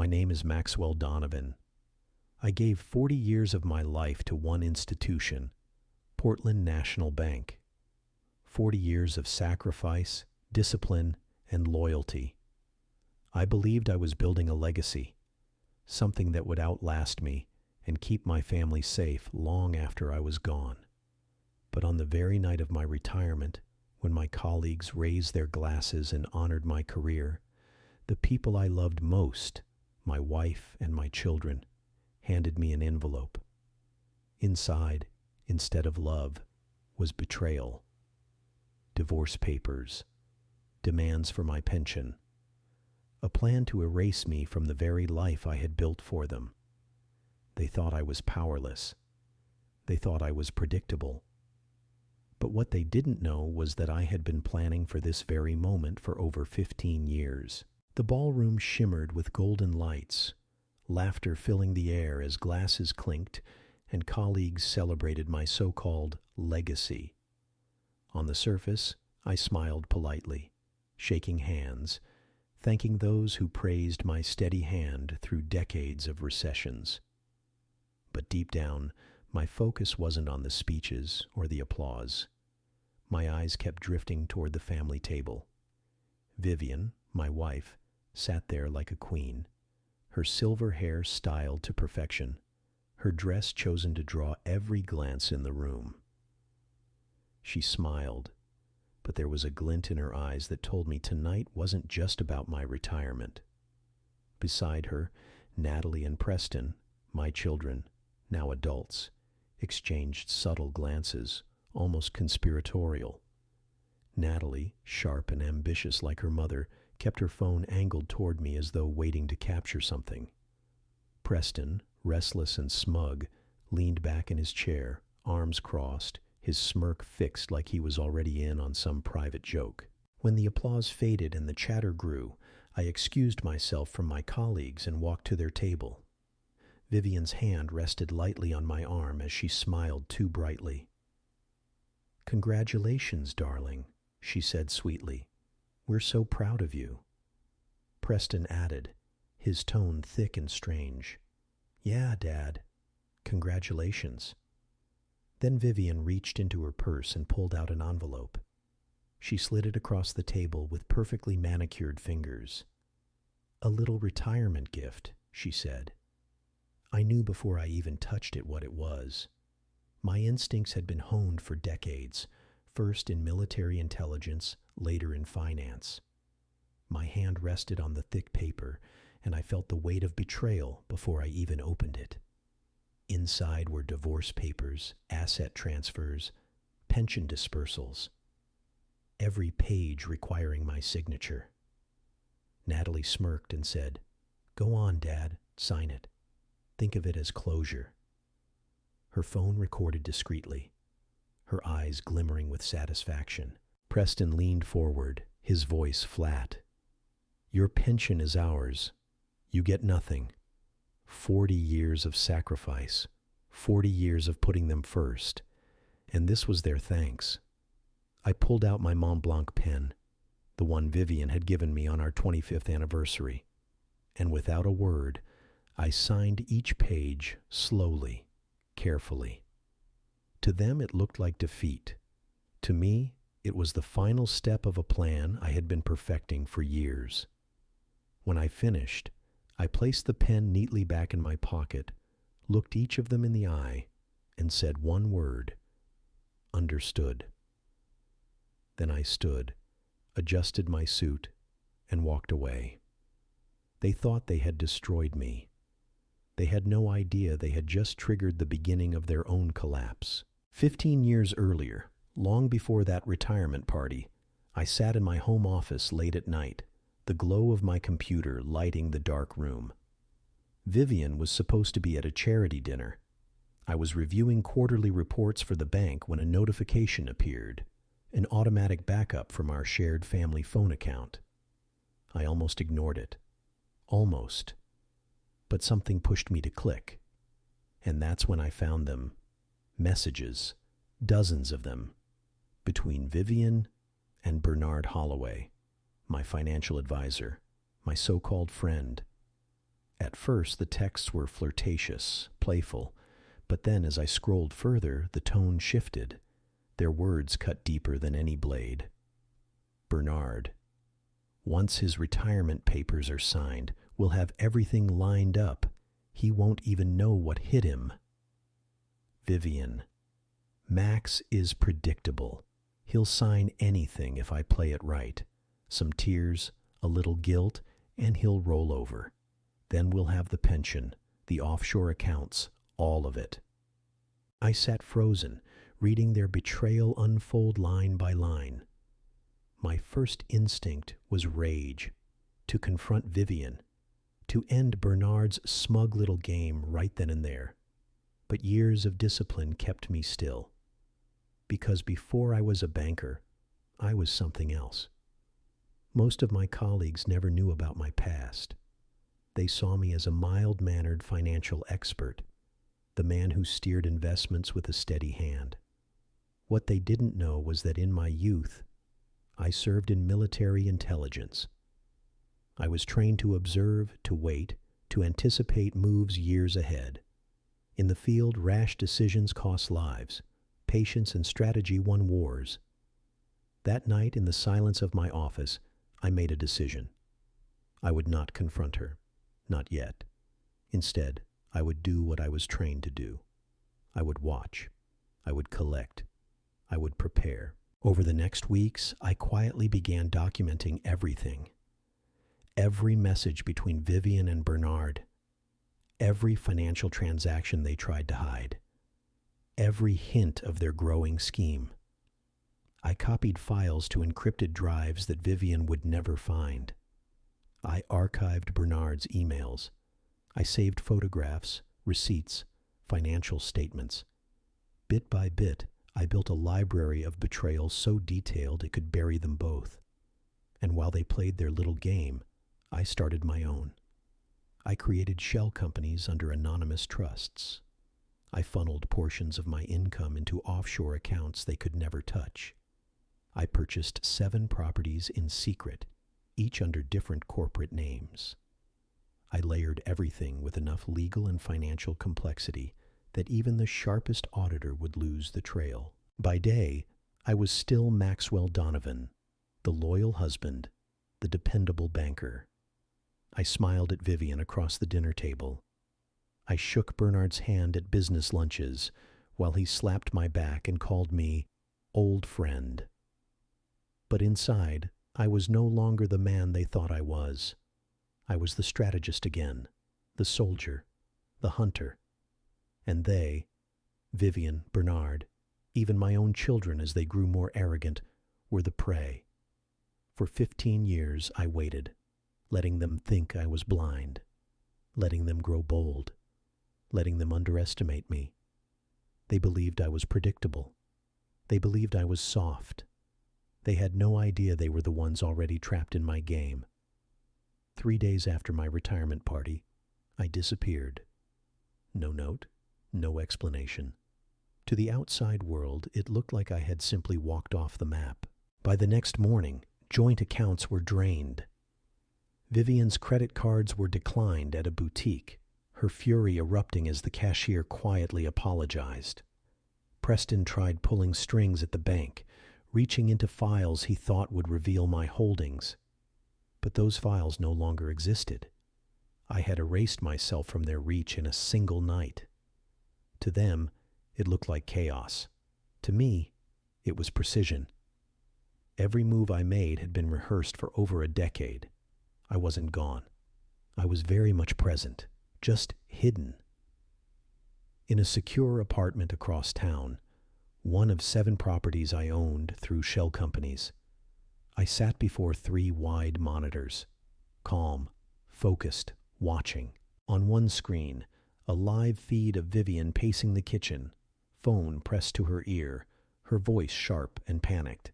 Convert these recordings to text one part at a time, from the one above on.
My name is Maxwell Donovan. I gave 40 years of my life to one institution, Portland National Bank. 40 years of sacrifice, discipline, and loyalty. I believed I was building a legacy, something that would outlast me and keep my family safe long after I was gone. But on the very night of my retirement, when my colleagues raised their glasses and honored my career, the people I loved most, my wife and my children, handed me an envelope. Inside, instead of love, was betrayal. Divorce papers, demands for my pension, a plan to erase me from the very life I had built for them. They thought I was powerless. They thought I was predictable. But what they didn't know was that I had been planning for this very moment for over 15 years. The ballroom shimmered with golden lights, laughter filling the air as glasses clinked and colleagues celebrated my so-called legacy. On the surface, I smiled politely, shaking hands, thanking those who praised my steady hand through decades of recessions. But deep down, my focus wasn't on the speeches or the applause. My eyes kept drifting toward the family table. Vivian, my wife, sat there like a queen, her silver hair styled to perfection, her dress chosen to draw every glance in the room. She smiled, but there was a glint in her eyes that told me tonight wasn't just about my retirement. Beside her, Natalie and Preston, my children, now adults, exchanged subtle glances, almost conspiratorial. Natalie, sharp and ambitious like her mother, kept her phone angled toward me as though waiting to capture something. Preston, restless and smug, leaned back in his chair, arms crossed, his smirk fixed like he was already in on some private joke. When the applause faded and the chatter grew, I excused myself from my colleagues and walked to their table. Vivian's hand rested lightly on my arm as she smiled too brightly. "Congratulations, darling," she said sweetly. "We're so proud of you." Preston added, his tone thick and strange. "Yeah, Dad. Congratulations." Then Vivian reached into her purse and pulled out an envelope. She slid it across the table with perfectly manicured fingers. "A little retirement gift," she said. I knew before I even touched it what it was. My instincts had been honed for decades, first in military intelligence, later in finance. My hand rested on the thick paper, and I felt the weight of betrayal before I even opened it. Inside were divorce papers, asset transfers, pension dispersals, every page requiring my signature. Natalie smirked and said, "Go on, Dad, sign it. Think of it as closure." Her phone recorded discreetly, her eyes glimmering with satisfaction. Preston leaned forward, his voice flat. "Your pension is ours. You get nothing. 40 years of sacrifice, 40 years of putting them first, and this was their thanks." I pulled out my Mont Blanc pen, the one Vivian had given me on our 25th anniversary, and without a word, I signed each page slowly, carefully. To them it looked like defeat. To me, it was the final step of a plan I had been perfecting for years. When I finished, I placed the pen neatly back in my pocket, looked each of them in the eye, and said one word: "Understood." Then I stood, adjusted my suit, and walked away. They thought they had destroyed me. They had no idea they had just triggered the beginning of their own collapse. 15 years earlier, long before that retirement party, I sat in my home office late at night, the glow of my computer lighting the dark room. Vivian was supposed to be at a charity dinner. I was reviewing quarterly reports for the bank when a notification appeared, an automatic backup from our shared family phone account. I almost ignored it. Almost. But something pushed me to click. And that's when I found them. Messages, dozens of them, between Vivian and Bernard Holloway, my financial advisor, my so-called friend. At first, the texts were flirtatious, playful, but then as I scrolled further, the tone shifted. Their words cut deeper than any blade. Bernard. Once his retirement papers are signed, we'll have everything lined up. He won't even know what hit him. Vivian. Max is predictable. He'll sign anything if I play it right. Some tears, a little guilt, and he'll roll over. Then we'll have the pension, the offshore accounts, all of it. I sat frozen, reading their betrayal unfold line by line. My first instinct was rage, to confront Vivian, to end Bernard's smug little game right then and there. But years of discipline kept me still. Because before I was a banker, I was something else. Most of my colleagues never knew about my past. They saw me as a mild-mannered financial expert, the man who steered investments with a steady hand. What they didn't know was that in my youth, I served in military intelligence. I was trained to observe, to wait, to anticipate moves years ahead. In the field, rash decisions cost lives. Patience and strategy won wars. That night, in the silence of my office, I made a decision. I would not confront her. Not yet. Instead, I would do what I was trained to do. I would watch. I would collect. I would prepare. Over the next weeks, I quietly began documenting everything. Every message between Vivian and Bernard. Every financial transaction they tried to hide. Every hint of their growing scheme. I copied files to encrypted drives that Vivian would never find. I archived Bernard's emails. I saved photographs, receipts, financial statements. Bit by bit, I built a library of betrayals so detailed it could bury them both. And while they played their little game, I started my own. I created shell companies under anonymous trusts. I funneled portions of my income into offshore accounts they could never touch. I purchased 7 properties in secret, each under different corporate names. I layered everything with enough legal and financial complexity that even the sharpest auditor would lose the trail. By day, I was still Maxwell Donovan, the loyal husband, the dependable banker. I smiled at Vivian across the dinner table. I shook Bernard's hand at business lunches while he slapped my back and called me old friend. But inside, I was no longer the man they thought I was. I was the strategist again, the soldier, the hunter. And they, Vivian, Bernard, even my own children as they grew more arrogant, were the prey. For 15 years I waited, letting them think I was blind, letting them grow bold, letting them underestimate me. They believed I was predictable. They believed I was soft. They had no idea they were the ones already trapped in my game. 3 days after my retirement party, I disappeared. No note, no explanation. To the outside world, it looked like I had simply walked off the map. By the next morning, joint accounts were drained. Vivian's credit cards were declined at a boutique, her fury erupting as the cashier quietly apologized. Preston tried pulling strings at the bank, reaching into files he thought would reveal my holdings. But those files no longer existed. I had erased myself from their reach in a single night. To them, it looked like chaos. To me, it was precision. Every move I made had been rehearsed for over a decade. I wasn't gone. I was very much present, just hidden. In a secure apartment across town, one of 7 properties I owned through shell companies, I sat before 3 wide monitors, calm, focused, watching. On one screen, a live feed of Vivian pacing the kitchen, phone pressed to her ear, her voice sharp and panicked.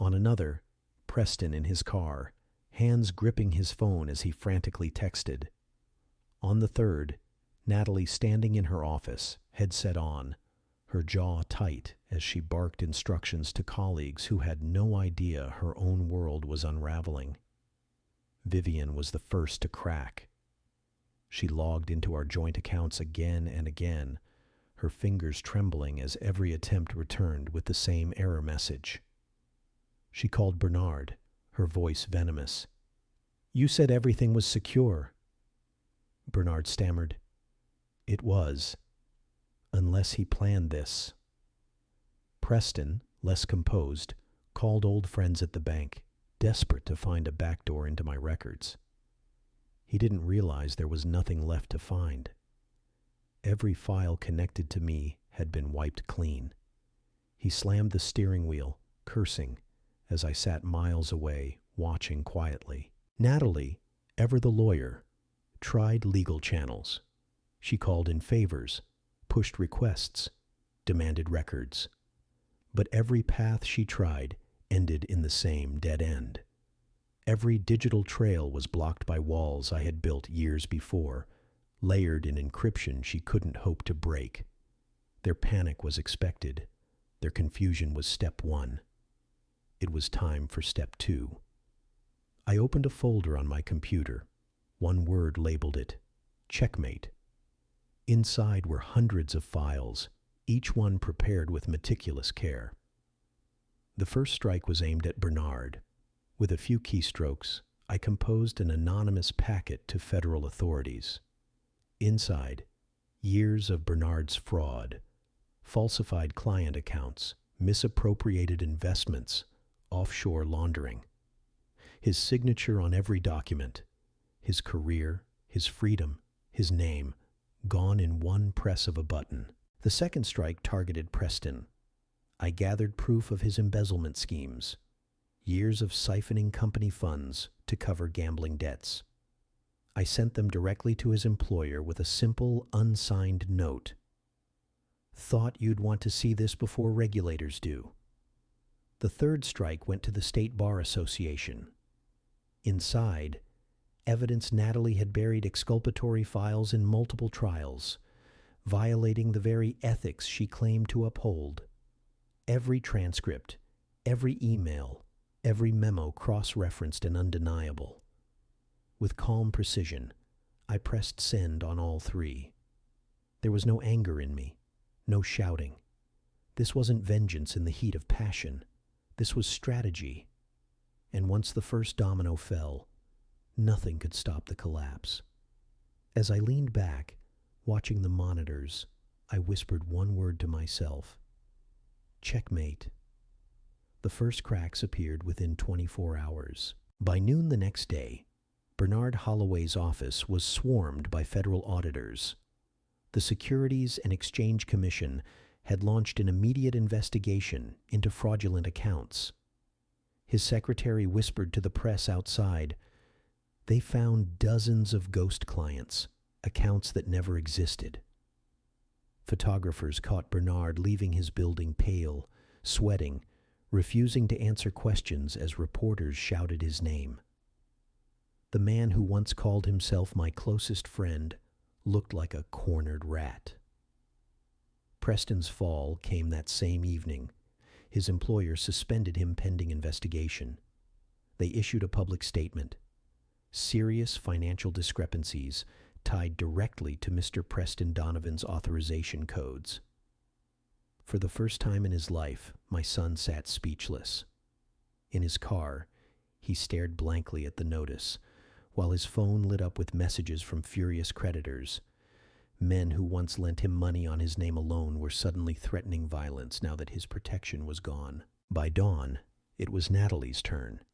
On another, Preston in his car, hands gripping his phone as he frantically texted. On the third, Natalie standing in her office, headset on, her jaw tight as she barked instructions to colleagues who had no idea her own world was unraveling. Vivian was the first to crack. She logged into our joint accounts again and again, her fingers trembling as every attempt returned with the same error message. She called Bernard, her voice venomous. "You said everything was secure." Bernard stammered, "It was, unless he planned this." Preston, less composed, called old friends at the bank, desperate to find a backdoor into my records. He didn't realize there was nothing left to find. Every file connected to me had been wiped clean. He slammed the steering wheel, cursing, as I sat miles away, watching quietly. Natalie, ever the lawyer, tried legal channels. She called in favors, pushed requests, demanded records. But every path she tried ended in the same dead end. Every digital trail was blocked by walls I had built years before, layered in encryption she couldn't hope to break. Their panic was expected. Their confusion was step one. It was time for step two. I opened a folder on my computer. One word labeled it: checkmate. Inside were hundreds of files, each one prepared with meticulous care. The first strike was aimed at Bernard. With a few keystrokes, I composed an anonymous packet to federal authorities. Inside, years of Bernard's fraud, falsified client accounts, misappropriated investments, offshore laundering. His signature on every document, his career, his freedom, his name, gone in one press of a button. The second strike targeted Preston. I gathered proof of his embezzlement schemes, years of siphoning company funds to cover gambling debts. I sent them directly to his employer with a simple, unsigned note. "Thought you'd want to see this before regulators do." The third strike went to the State Bar Association. Inside, evidence Natalie had buried exculpatory files in multiple trials, violating the very ethics she claimed to uphold. Every transcript, every email, every memo cross-referenced and undeniable. With calm precision, I pressed send on all three. There was no anger in me, no shouting. This wasn't vengeance in the heat of passion. This was strategy. And once the first domino fell, nothing could stop the collapse. As I leaned back, watching the monitors, I whispered one word to myself: checkmate. The first cracks appeared within 24 hours. By noon the next day, Bernard Holloway's office was swarmed by federal auditors. The Securities and Exchange Commission had launched an immediate investigation into fraudulent accounts. His secretary whispered to the press outside, "They found dozens of ghost clients, accounts that never existed." Photographers caught Bernard leaving his building pale, sweating, refusing to answer questions as reporters shouted his name. The man who once called himself my closest friend looked like a cornered rat. Preston's fall came that same evening. His employer suspended him pending investigation. They issued a public statement. Serious financial discrepancies tied directly to Mr. Preston Donovan's authorization codes. For the first time in his life, my son sat speechless. In his car, he stared blankly at the notice, while his phone lit up with messages from furious creditors. Men who once lent him money on his name alone were suddenly threatening violence now that his protection was gone. By dawn, it was Natalie's turn.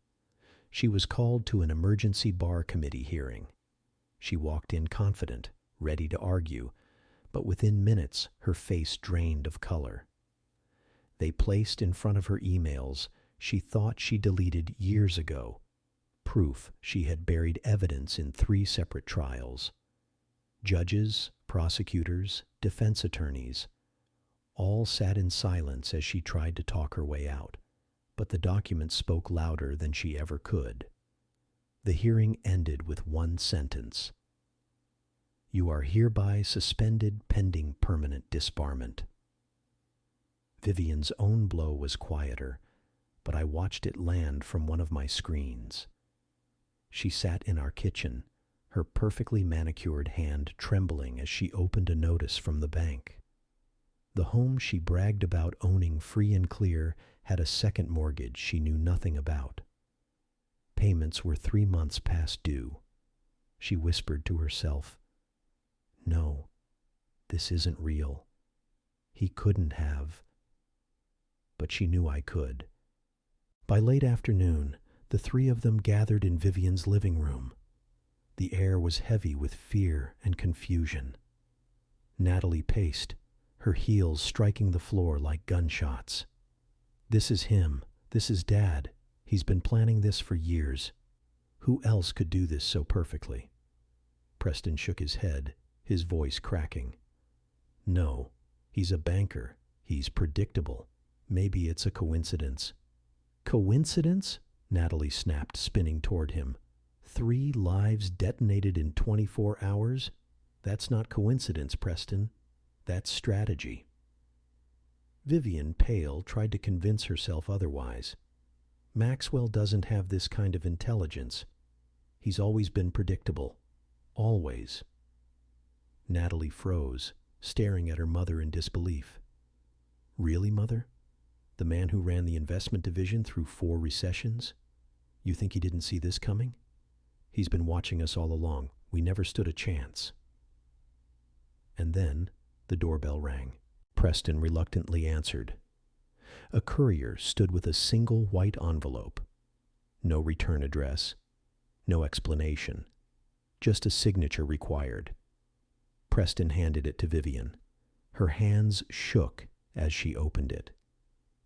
She was called to an emergency bar committee hearing. She walked in confident, ready to argue, but within minutes her face drained of color. They placed in front of her emails she thought she deleted years ago, proof she had buried evidence in 3 separate trials. Judges, prosecutors, defense attorneys, all sat in silence as she tried to talk her way out, but the documents spoke louder than she ever could. The hearing ended with one sentence: "You are hereby suspended pending permanent disbarment." Vivian's own blow was quieter, but I watched it land from one of my screens. She sat in our kitchen, her perfectly manicured hand trembling as she opened a notice from the bank. The home she bragged about owning free and clear had a second mortgage she knew nothing about. Payments were 3 months past due. She whispered to herself, "No, this isn't real. He couldn't have." But she knew I could. By late afternoon, the three of them gathered in Vivian's living room. The air was heavy with fear and confusion. Natalie paced, her heels striking the floor like gunshots. "This is him. This is Dad. He's been planning this for years. Who else could do this so perfectly?" Preston shook his head, his voice cracking. "No, he's a banker. He's predictable. Maybe it's a coincidence." "Coincidence?" Natalie snapped, spinning toward him. 3 lives detonated in 24 hours? That's not coincidence, Preston. That's strategy. Vivian, pale, tried to convince herself otherwise. Maxwell doesn't have this kind of intelligence. He's always been predictable. Always. Natalie froze, staring at her mother in disbelief. "Really, Mother? The man who ran the investment division through 4 recessions? You think he didn't see this coming? He's been watching us all along. We never stood a chance." And then the doorbell rang. Preston reluctantly answered. A courier stood with a single white envelope. No return address, no explanation, just a signature required. Preston handed it to Vivian. Her hands shook as she opened it.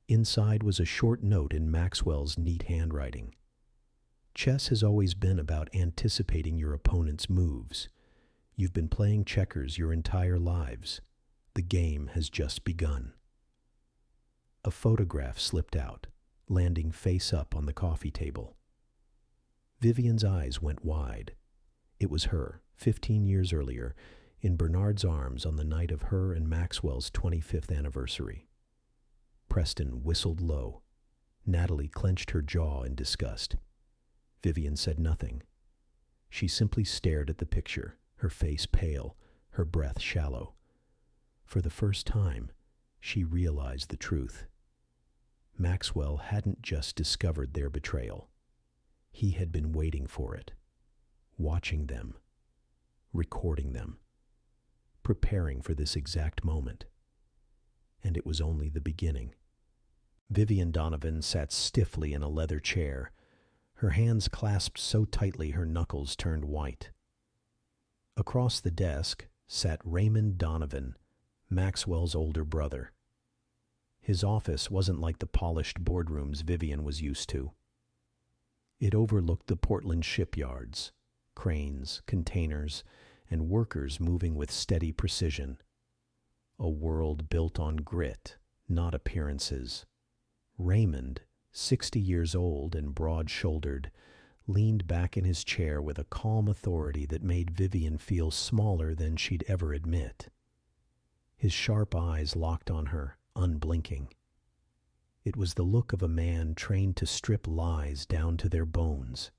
Inside was a short note in Maxwell's neat handwriting. "Chess has always been about anticipating your opponent's moves. You've been playing checkers your entire lives. The game has just begun." A photograph slipped out, landing face up on the coffee table. Vivian's eyes went wide. It was her, 15 years earlier, in Bernard's arms on the night of her and Maxwell's 25th anniversary. Preston whistled low. Natalie clenched her jaw in disgust. Vivian said nothing. She simply stared at the picture, her face pale, her breath shallow. For the first time, she realized the truth. Maxwell hadn't just discovered their betrayal. He had been waiting for it, watching them, recording them, preparing for this exact moment. And it was only the beginning. Vivian Donovan sat stiffly in a leather chair, her hands clasped so tightly her knuckles turned white. Across the desk sat Raymond Donovan, Maxwell's older brother. His office wasn't like the polished boardrooms Vivian was used to. It overlooked the Portland shipyards, cranes, containers, and workers moving with steady precision. A world built on grit, not appearances. Raymond, 60 years old and broad-shouldered, leaned back in his chair with a calm authority that made Vivian feel smaller than she'd ever admit. His sharp eyes locked on her, unblinking. It was the look of a man trained to strip lies down to their bones.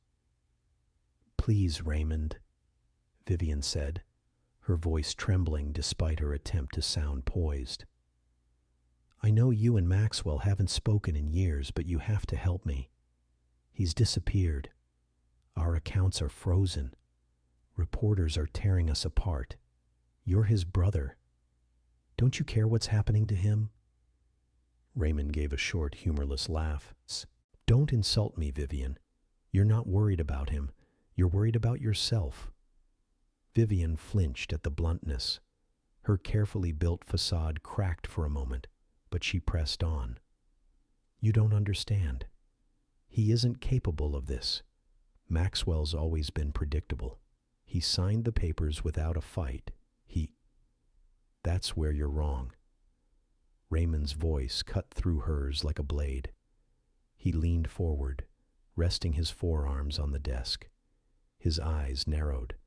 "Please, Raymond," Vivian said, her voice trembling despite her attempt to sound poised. "I know you and Maxwell haven't spoken in years, but you have to help me. He's disappeared. Our accounts are frozen. Reporters are tearing us apart. You're his brother. Don't you care what's happening to him?" Raymond gave a short, humorless laugh. "Don't insult me, Vivian. You're not worried about him. You're worried about yourself." Vivian flinched at the bluntness. Her carefully built facade cracked for a moment, but she pressed on. "You don't understand. He isn't capable of this. Maxwell's always been predictable. He signed the papers without a fight. That's where you're wrong." Raymond's voice cut through hers like a blade. He leaned forward, resting his forearms on the desk. His eyes narrowed.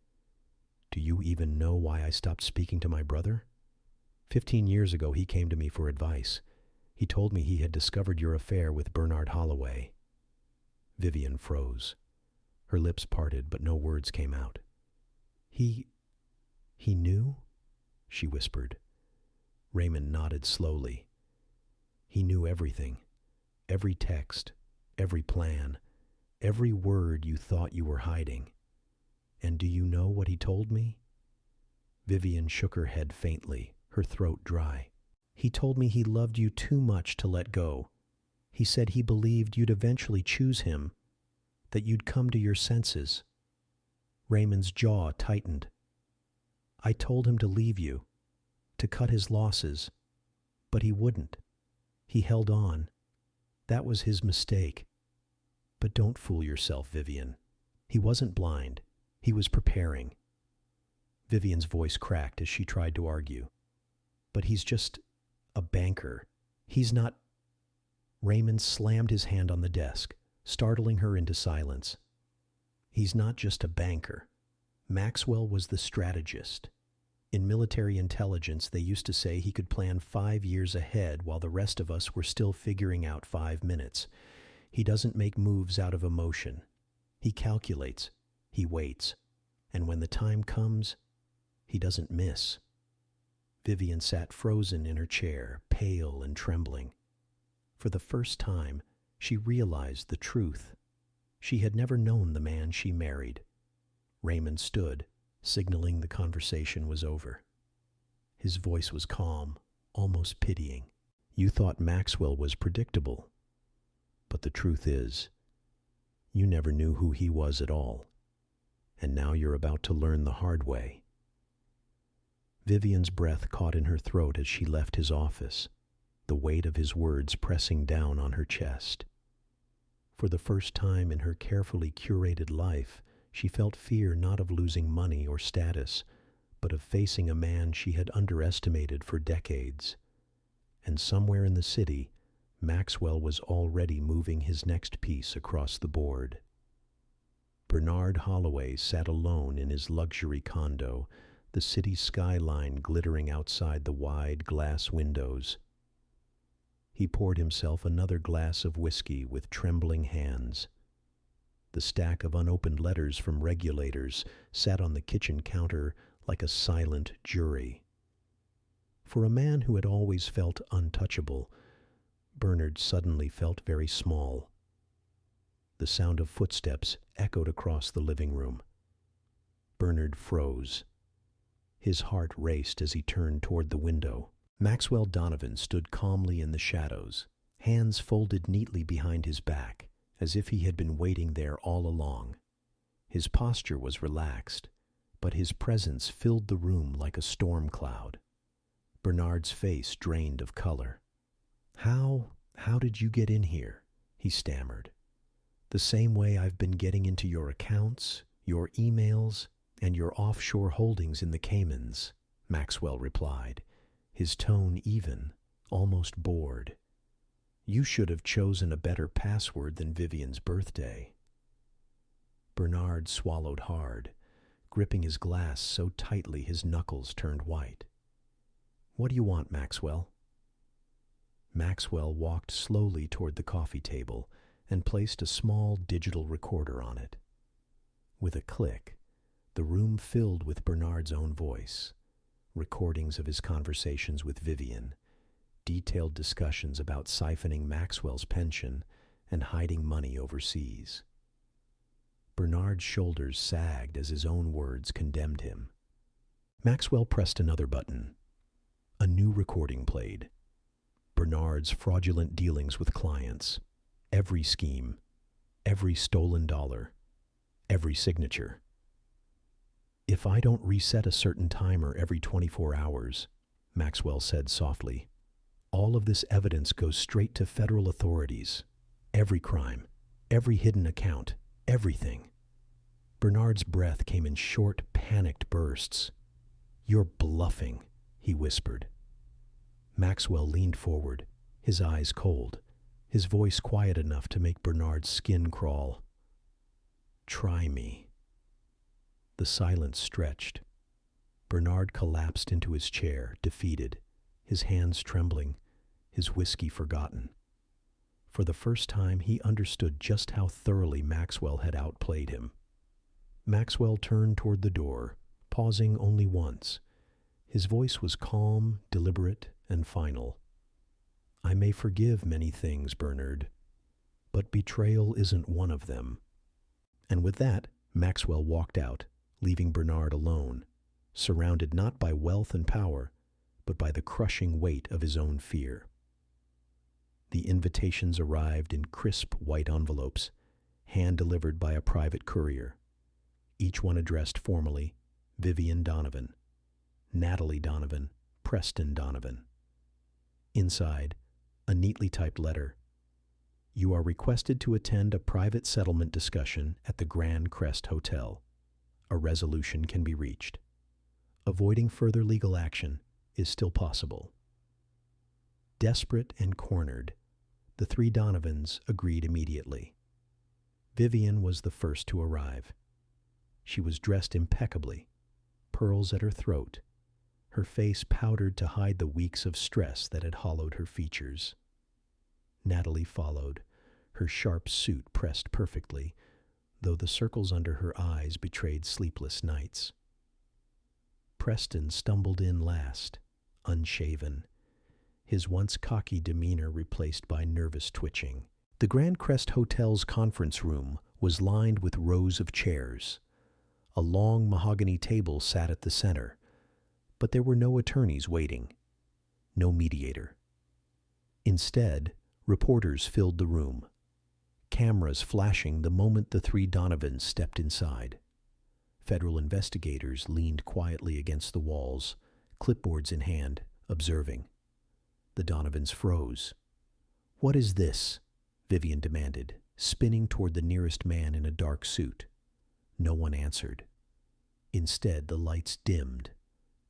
"Do you even know why I stopped speaking to my brother? 15 years ago he came to me for advice. He told me he had discovered your affair with Bernard Holloway." Vivian froze. Her lips parted, but no words came out. He... he knew? She whispered. Raymond nodded slowly. He knew everything. Every text, every plan, every word you thought you were hiding. And do you know what he told me? Vivian shook her head faintly, her throat dry. He told me he loved you too much to let go. He said he believed you'd eventually choose him, that you'd come to your senses. Raymond's jaw tightened. I told him to leave you, to cut his losses, but he wouldn't. He held on. That was his mistake. But don't fool yourself, Vivian. He wasn't blind. He was preparing. Vivian's voice cracked as she tried to argue. But he's just a banker. He's not... Raymond slammed his hand on the desk, startling her into silence. He's not just a banker. Maxwell was the strategist. In military intelligence, they used to say he could plan 5 years ahead while the rest of us were still figuring out 5 minutes. He doesn't make moves out of emotion. He calculates. He waits. And when the time comes, he doesn't miss. Vivian sat frozen in her chair, pale and trembling. For the first time, she realized the truth. She had never known the man she married. Raymond stood, signaling the conversation was over. His voice was calm, almost pitying. You thought Maxwell was predictable. But the truth is, you never knew who he was at all. And now you're about to learn the hard way. Vivian's breath caught in her throat as she left his office, the weight of his words pressing down on her chest. For the first time in her carefully curated life, she felt fear not of losing money or status, but of facing a man she had underestimated for decades. And somewhere in the city, Maxwell was already moving his next piece across the board. Bernard Holloway sat alone in his luxury condo, the city skyline glittering outside the wide glass windows. He poured himself another glass of whiskey with trembling hands. The stack of unopened letters from regulators sat on the kitchen counter like a silent jury. For a man who had always felt untouchable, Bernard suddenly felt very small. The sound of footsteps echoed across the living room. Bernard froze. His heart raced as he turned toward the window. Maxwell Donovan stood calmly in the shadows, hands folded neatly behind his back, as if he had been waiting there all along. His posture was relaxed, but his presence filled the room like a storm cloud. Bernard's face drained of color. How did you get in here?" he stammered. "The same way I've been getting into your accounts, your emails, and your offshore holdings in the Caymans," Maxwell replied, his tone even, almost bored. "You should have chosen a better password than Vivian's birthday." Bernard swallowed hard, gripping his glass so tightly his knuckles turned white. "What do you want, Maxwell?" Maxwell walked slowly toward the coffee table and placed a small digital recorder on it. With a click, the room filled with Bernard's own voice, recordings of his conversations with Vivian, detailed discussions about siphoning Maxwell's pension and hiding money overseas. Bernard's shoulders sagged as his own words condemned him. Maxwell pressed another button. A new recording played. Bernard's fraudulent dealings with clients, every scheme, every stolen dollar, every signature. "If I don't reset a certain timer every 24 hours, Maxwell said softly, "all of this evidence goes straight to federal authorities. Every crime, every hidden account, everything." Bernard's breath came in short, panicked bursts. "You're bluffing," he whispered. Maxwell leaned forward, his eyes cold, his voice quiet enough to make Bernard's skin crawl. "Try me." The silence stretched. Bernard collapsed into his chair, defeated, his hands trembling, his whiskey forgotten. For the first time, he understood just how thoroughly Maxwell had outplayed him. Maxwell turned toward the door, pausing only once. His voice was calm, deliberate, and final. I may forgive many things, Bernard, but betrayal isn't one of them. And with that, Maxwell walked out, leaving Bernard alone, surrounded not by wealth and power, but by the crushing weight of his own fear. The invitations arrived in crisp white envelopes, hand-delivered by a private courier, each one addressed formally, Vivian Donovan, Natalie Donovan, Preston Donovan. Inside, a neatly typed letter. You are requested to attend a private settlement discussion at the Grand Crest Hotel. A resolution can be reached. Avoiding further legal action is still possible. Desperate and cornered, the three Donovans agreed immediately. Vivian was the first to arrive. She was dressed impeccably, pearls at her throat, her face powdered to hide the weeks of stress that had hollowed her features. Natalie followed, her sharp suit pressed perfectly, though the circles under her eyes betrayed sleepless nights. Preston stumbled in last, unshaven, his once cocky demeanor replaced by nervous twitching. The Grand Crest Hotel's conference room was lined with rows of chairs. A long mahogany table sat at the center, but there were no attorneys waiting, no mediator. Instead, reporters filled the room, cameras flashing the moment the three Donovans stepped inside. Federal investigators leaned quietly against the walls, clipboards in hand, observing. The Donovans froze. What is this? Vivian demanded, spinning toward the nearest man in a dark suit. No one answered. Instead, the lights dimmed,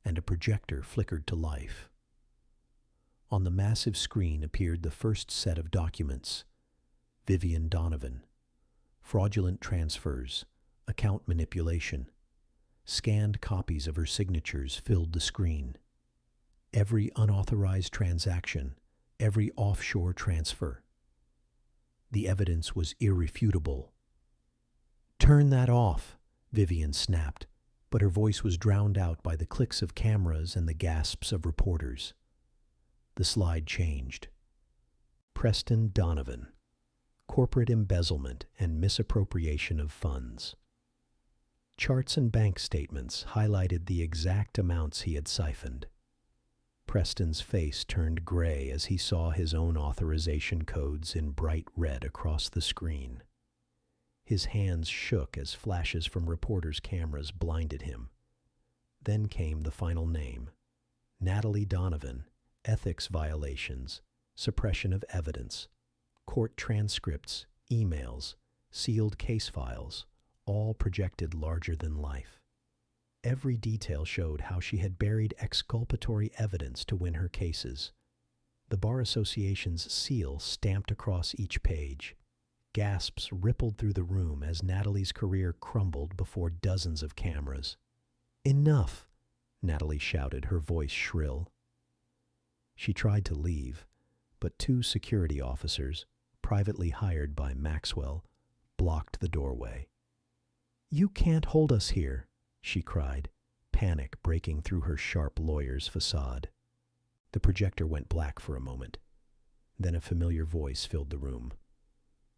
and a projector flickered to life. On the massive screen appeared the first set of documents. Vivian Donovan. Fraudulent transfers, account manipulation. Scanned copies of her signatures filled the screen. Every unauthorized transaction, every offshore transfer. The evidence was irrefutable. Turn that off, Vivian snapped, but her voice was drowned out by the clicks of cameras and the gasps of reporters. The slide changed. Preston Donovan. Corporate embezzlement and misappropriation of funds. Charts and bank statements highlighted the exact amounts he had siphoned. Preston's face turned gray as he saw his own authorization codes in bright red across the screen. His hands shook as flashes from reporters' cameras blinded him. Then came the final name, Natalie Donovan, ethics violations, suppression of evidence, court transcripts, emails, sealed case files, all projected larger than life. Every detail showed how she had buried exculpatory evidence to win her cases. The Bar Association's seal stamped across each page. Gasps rippled through the room as Natalie's career crumbled before dozens of cameras. Enough, Natalie shouted, her voice shrill. She tried to leave, but two security officers, privately hired by Maxwell, blocked the doorway. You can't hold us here, she cried, panic breaking through her sharp lawyer's facade. The projector went black for a moment. Then a familiar voice filled the room.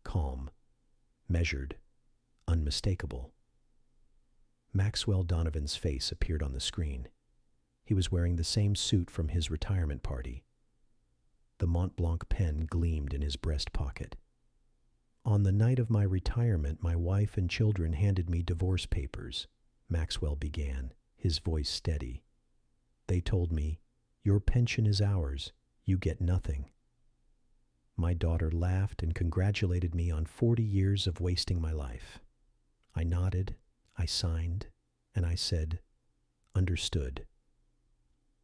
Calm, measured, unmistakable. Maxwell Donovan's face appeared on the screen. He was wearing the same suit from his retirement party. The Mont Blanc pen gleamed in his breast pocket. On the night of my retirement, my wife and children handed me divorce papers, Maxwell began, his voice steady. They told me, your pension is ours, you get nothing. My daughter laughed and congratulated me on 40 years of wasting my life. I nodded, I signed, and I said, understood.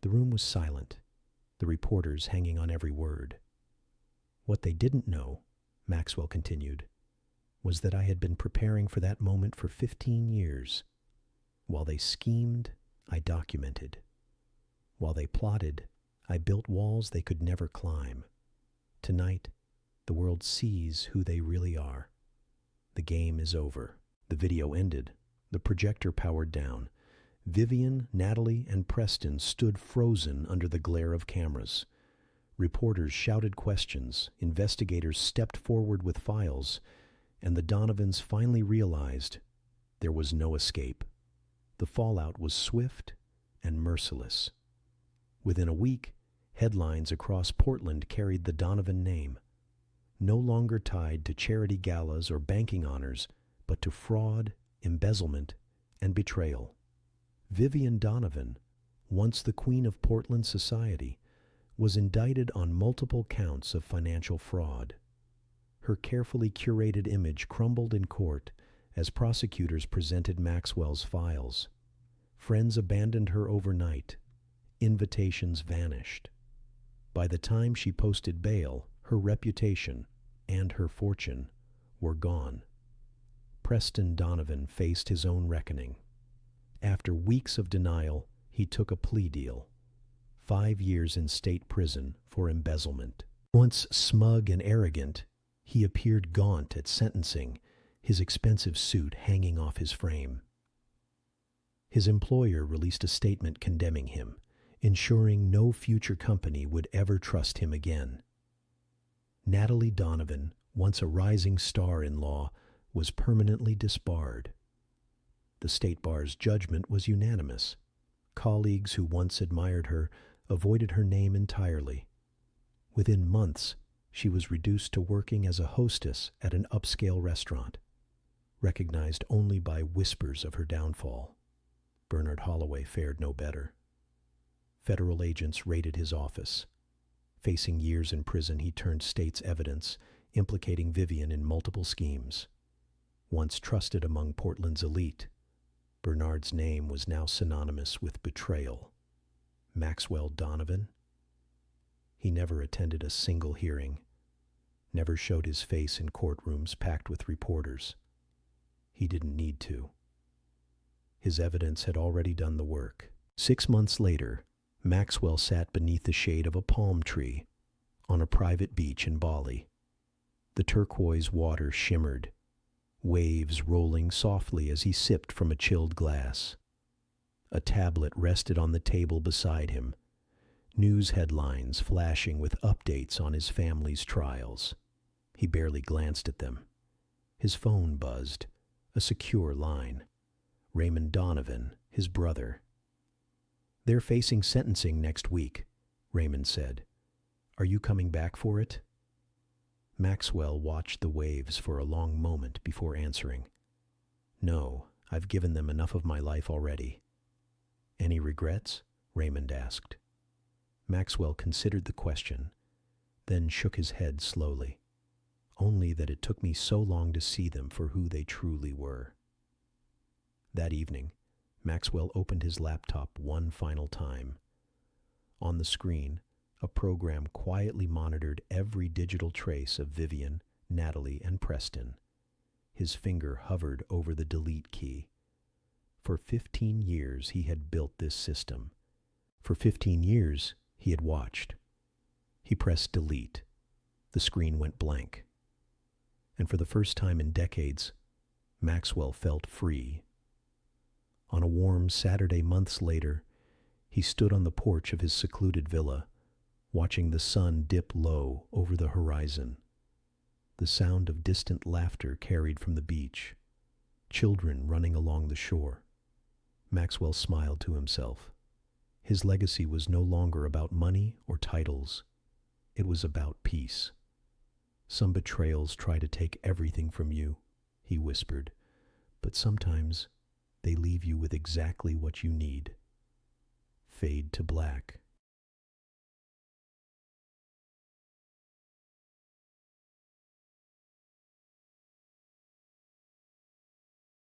The room was silent, the reporters hanging on every word. What they didn't know, Maxwell continued, was that I had been preparing for that moment for 15 years. While they schemed, I documented. While they plotted, I built walls they could never climb. Tonight, the world sees who they really are. The game is over. The video ended. The projector powered down, Vivian, Natalie, and Preston stood frozen under the glare of cameras. Reporters shouted questions, investigators stepped forward with files, and the Donovans finally realized there was no escape. The fallout was swift and merciless. Within a week, headlines across Portland carried the Donovan name, no longer tied to charity galas or banking honors, but to fraud, embezzlement, and betrayal. Vivian Donovan, once the queen of Portland society, was indicted on multiple counts of financial fraud. Her carefully curated image crumbled in court as prosecutors presented Maxwell's files. Friends abandoned her overnight. Invitations vanished. By the time she posted bail, her reputation and her fortune were gone. Preston Donovan faced his own reckoning. After weeks of denial, he took a plea deal. 5 years in state prison for embezzlement. Once smug and arrogant, he appeared gaunt at sentencing, his expensive suit hanging off his frame. His employer released a statement condemning him, ensuring no future company would ever trust him again. Natalie Donovan, once a rising star in law, was permanently disbarred. The state bar's judgment was unanimous. Colleagues who once admired her avoided her name entirely. Within months, she was reduced to working as a hostess at an upscale restaurant, recognized only by whispers of her downfall. Bernard Holloway fared no better. Federal agents raided his office. Facing years in prison, he turned state's evidence, implicating Vivian in multiple schemes. Once trusted among Portland's elite, Bernard's name was now synonymous with betrayal. Maxwell Donovan? He never attended a single hearing, never showed his face in courtrooms packed with reporters. He didn't need to. His evidence had already done the work. 6 months later, Maxwell sat beneath the shade of a palm tree on a private beach in Bali. The turquoise water shimmered, waves rolling softly as he sipped from a chilled glass. A tablet rested on the table beside him, news headlines flashing with updates on his family's trials. He barely glanced at them. His phone buzzed, a secure line. Raymond Donovan, his brother. "They're facing sentencing next week," Raymond said. "Are you coming back for it?" Maxwell watched the waves for a long moment before answering. "No, I've given them enough of my life already." "Any regrets?" Raymond asked. Maxwell considered the question, then shook his head slowly. "Only that it took me so long to see them for who they truly were." That evening, Maxwell opened his laptop one final time. On the screen, a program quietly monitored every digital trace of Vivian, Natalie, and Preston. His finger hovered over the delete key. For 15 years he had built this system. For 15 years he had watched. He pressed delete. The screen went blank. And for the first time in decades, Maxwell felt free. On a warm Saturday months later, he stood on the porch of his secluded villa, watching the sun dip low over the horizon. The sound of distant laughter carried from the beach, children running along the shore. Maxwell smiled to himself. His legacy was no longer about money or titles. It was about peace. "Some betrayals try to take everything from you," he whispered, "but sometimes they leave you with exactly what you need." Fade to black.